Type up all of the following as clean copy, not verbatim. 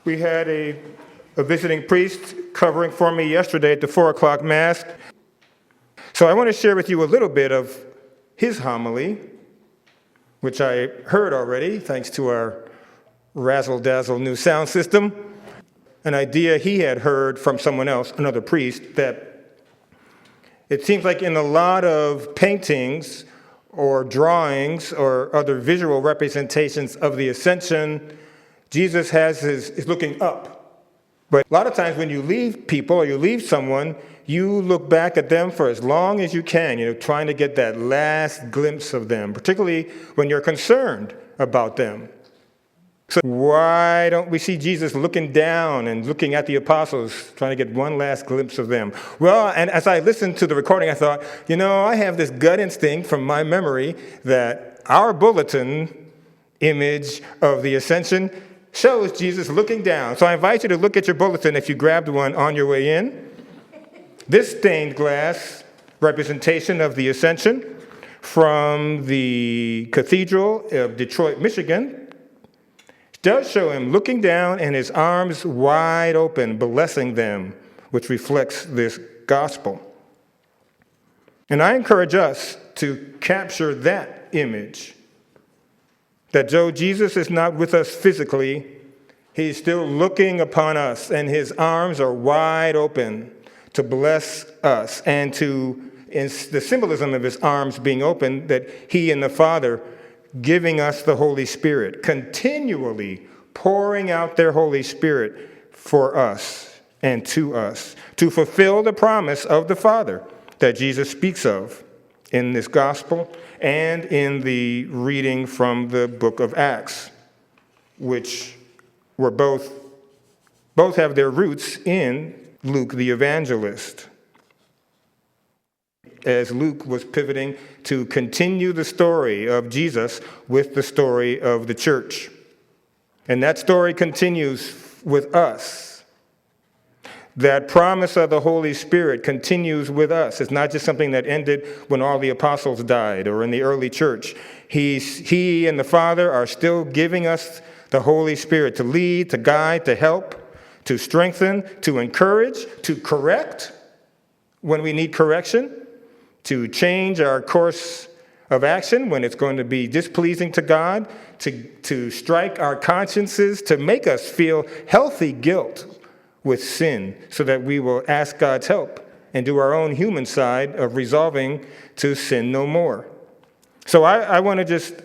We had a visiting priest covering for me yesterday at the 4 o'clock Mass. So I want to share with you a little bit of his homily, which I heard already, thanks to our razzle-dazzle new sound system. An idea he had heard from someone else, another priest, that it seems like in a lot of paintings or drawings or other visual representations of the Ascension, Jesus is looking up. But a lot of times when you leave people or you leave someone, you look back at them for as long as you can, trying to get that last glimpse of them, particularly when you're concerned about them. So why don't we see Jesus looking down and looking at the apostles, trying to get one last glimpse of them? Well, and as I listened to the recording, I thought, I have this gut instinct from my memory that our bulletin image of the Ascension shows Jesus looking down. So I invite you to look at your bulletin if you grabbed one on your way in. This stained glass representation of the Ascension from the Cathedral of Detroit, Michigan, does show him looking down and his arms wide open, blessing them, which reflects this gospel. And I encourage us to capture that image, that though Jesus is not with us physically, he's still looking upon us, and his arms are wide open to bless us, and in the symbolism of his arms being open, that he and the Father giving us the Holy Spirit, continually pouring out their Holy Spirit for us and to us, to fulfill the promise of the Father that Jesus speaks of in this gospel and in the reading from the book of Acts, which were both have their roots in Luke the evangelist, as Luke was pivoting to continue the story of Jesus with the story of the church. And that story continues with us. That promise of the Holy Spirit continues with us. It's not just something that ended when all the apostles died or in the early church. He and the Father are still giving us the Holy Spirit to lead, to guide, to help, to strengthen, to encourage, to correct when we need correction, to change our course of action when it's going to be displeasing to God, to strike our consciences, to make us feel healthy guilt with sin so that we will ask God's help and do our own human side of resolving to sin no more. So I want to just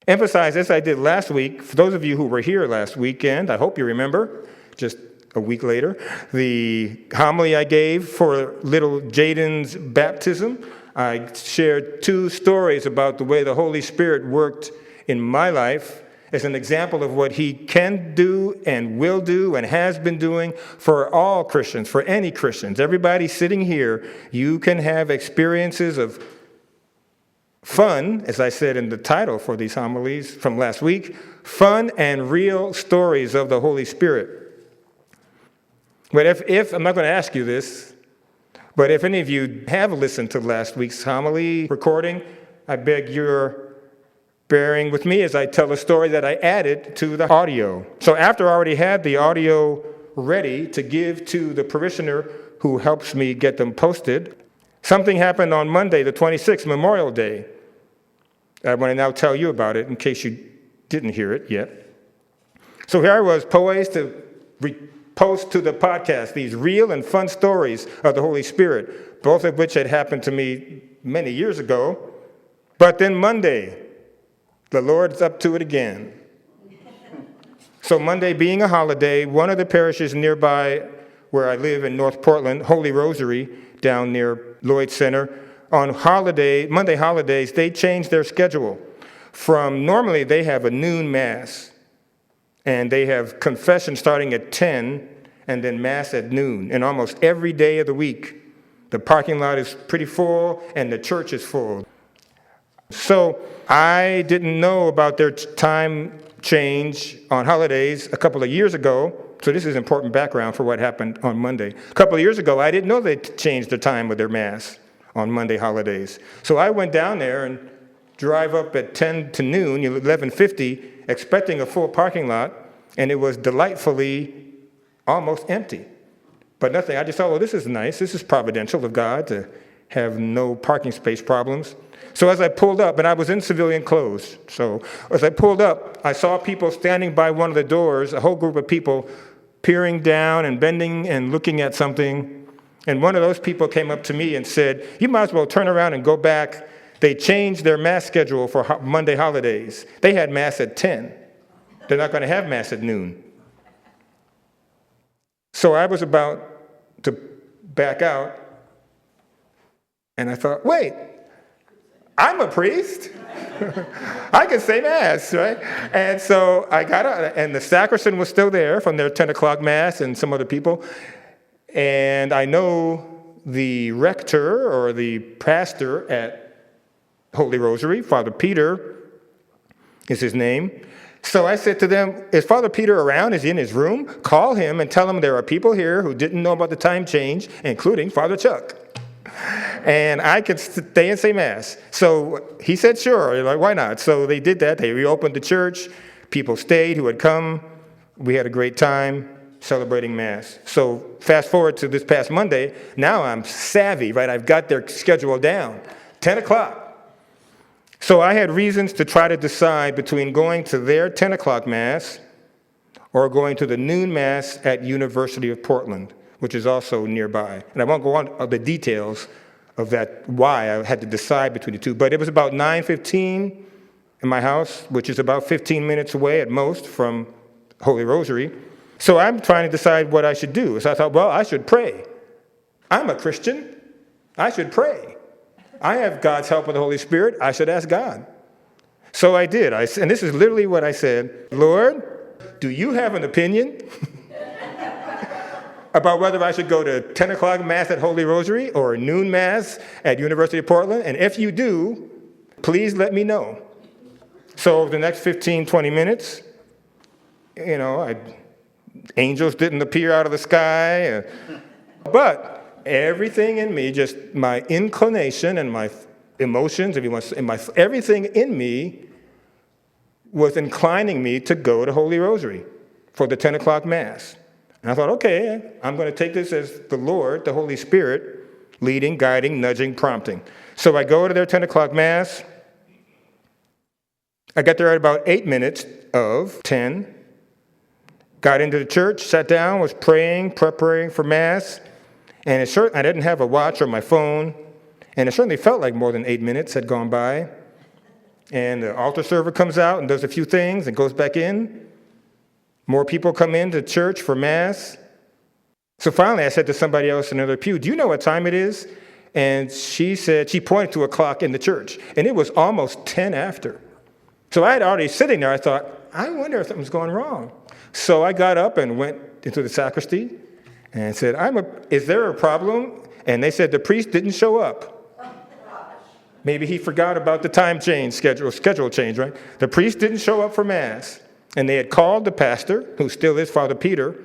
emphasize, as I did last week, for those of you who were here last weekend, I hope you remember, just a week later, the homily I gave for little Jaden's baptism. I shared 2 stories about the way the Holy Spirit worked in my life as an example of what he can do and will do and has been doing for all Christians, for any Christians. Everybody sitting here, you can have experiences of fun, as I said in the title for these homilies from last week, fun and real stories of the Holy Spirit. But if I'm not going to ask you this, but if any of you have listened to last week's homily recording, I beg your bearing with me as I tell a story that I added to the audio. So after I already had the audio ready to give to the parishioner who helps me get them posted, something happened on Monday, the 26th, Memorial Day. I want to now tell you about it in case you didn't hear it yet. So here I was poised to post to the podcast these real and fun stories of the Holy Spirit, both of which had happened to me many years ago. But then Monday, the Lord's up to it again. So Monday being a holiday, one of the parishes nearby where I live in North Portland, Holy Rosary, down near Lloyd Center, on Monday holidays, they changed their schedule. From normally they have a noon Mass, and they have confession starting at 10 and then Mass at noon. And almost every day of the week, the parking lot is pretty full and the church is full. So I didn't know about their time change on holidays a couple of years ago. So this is important background for what happened on Monday. A couple of years ago, I didn't know they changed the time of their Mass on Monday holidays. So I went down there and drive up at 10 to noon, 11:50, expecting a full parking lot, and it was delightfully almost empty. But nothing. I just thought, well, this is nice. This is providential of God to have no parking space problems. So as I pulled up, and I was in civilian clothes, so as I pulled up, I saw people standing by one of the doors, a whole group of people peering down and bending and looking at something. And one of those people came up to me and said, you might as well turn around and go back. They changed their Mass schedule for Monday holidays. They had Mass at 10. They're not going to have Mass at noon. So I was about to back out, and I thought, wait, I'm a priest. I can say Mass, right? And so I got out, and the sacristan was still there from their 10 o'clock Mass and some other people. And I know the rector or the pastor at Holy Rosary, Father Peter is his name. So I said to them, is Father Peter around? Is he in his room? Call him and tell him there are people here who didn't know about the time change, including Father Chuck. And I could stay and say Mass. So he said, sure. Like, why not? So they did that. They reopened the church. People stayed who had come. We had a great time celebrating Mass. So fast forward to this past Monday. Now I'm savvy, right? I've got their schedule down. 10 o'clock. So I had reasons to try to decide between going to their 10 o'clock Mass or going to the noon Mass at University of Portland, which is also nearby. And I won't go on the details of that, why I had to decide between the two. But it was about 9:15 in my house, which is about 15 minutes away at most from Holy Rosary. So I'm trying to decide what I should do. So I thought, well, I should pray. I'm a Christian. I should pray. I have God's help with the Holy Spirit. I should ask God. So I did. And this is literally what I said. Lord, do you have an opinion about whether I should go to 10 o'clock Mass at Holy Rosary or a noon Mass at University of Portland? And if you do, please let me know. So over the next 15, 20 minutes, angels didn't appear out of the sky. But everything in me, just my inclination and my emotions, if you want to, everything in me was inclining me to go to Holy Rosary for the 10 o'clock Mass. And I thought, okay, I'm going to take this as the Lord, the Holy Spirit, leading, guiding, nudging, prompting. So I go to their 10 o'clock Mass. I got there at about 8 minutes of 10. Got into the church, sat down, was praying, preparing for Mass. And I didn't have a watch or my phone. And it certainly felt like more than 8 minutes had gone by. And the altar server comes out and does a few things and goes back in. More people come into church for Mass. So finally I said to somebody else in another pew, do you know what time it is? And she said, she pointed to a clock in the church. And it was almost 10 after. So I had already sitting there, I thought, I wonder if something's going wrong. So I got up and went into the sacristy and said, is there a problem? And they said the priest didn't show up. Maybe he forgot about the time change, schedule change, right? The priest didn't show up for Mass. And they had called the pastor, who still is Father Peter.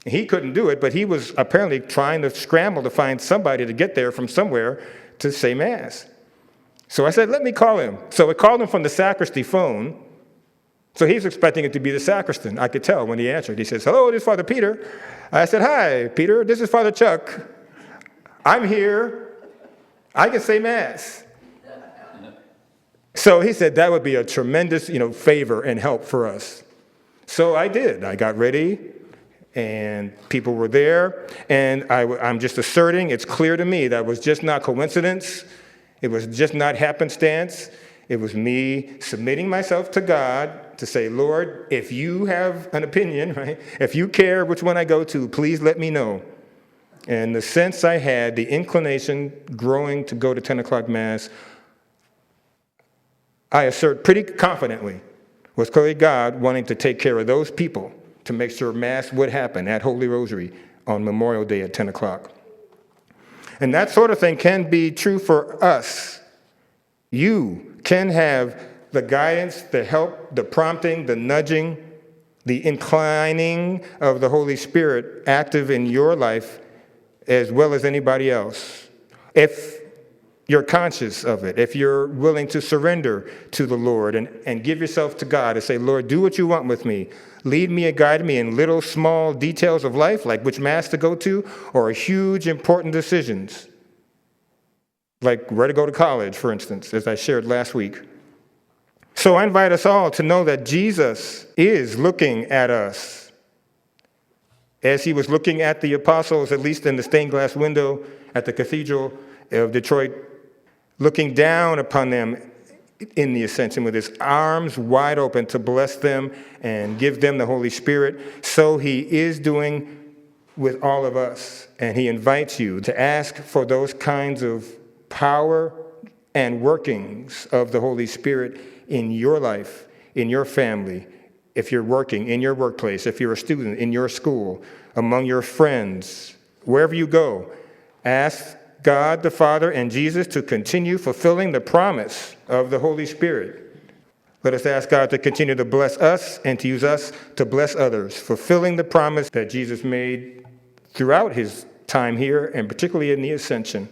He couldn't do it, but he was apparently trying to scramble to find somebody to get there from somewhere to say Mass. So I said, let me call him. So I called him from the sacristy phone. So he was expecting it to be the sacristan. I could tell when he answered. He says, hello, this is Father Peter. I said, hi, Peter, this is Father Chuck. I'm here. I can say Mass. So he said that would be a tremendous, favor and help for us. So I did. I got ready, and people were there. And I'm just asserting, it's clear to me that was just not coincidence. It was just not happenstance. It was me submitting myself to God to say, Lord, if you have an opinion, right? If you care which one I go to, please let me know. And the sense I had, the inclination growing to go to 10 o'clock Mass, I assert pretty confidently, was clearly God wanting to take care of those people to make sure Mass would happen at Holy Rosary on Memorial Day at 10 o'clock. And that sort of thing can be true for us. You can have the guidance, the help, the prompting, the nudging, the inclining of the Holy Spirit active in your life as well as anybody else. If you're conscious of it, if you're willing to surrender to the Lord and give yourself to God and say, Lord, do what you want with me. Lead me and guide me in little small details of life, like which mass to go to, or huge important decisions, like where to go to college, for instance, as I shared last week. So I invite us all to know that Jesus is looking at us as he was looking at the apostles, at least in the stained glass window at the Cathedral of Detroit, looking down upon them in the Ascension with his arms wide open to bless them and give them the Holy Spirit. So he is doing with all of us. And he invites you to ask for those kinds of power and workings of the Holy Spirit in your life, in your family, if you're working, in your workplace, if you're a student, in your school, among your friends, wherever you go. Ask God the Father and Jesus to continue fulfilling the promise of the Holy Spirit. Let us ask God to continue to bless us and to use us to bless others, fulfilling the promise that Jesus made throughout his time here, and particularly in the Ascension.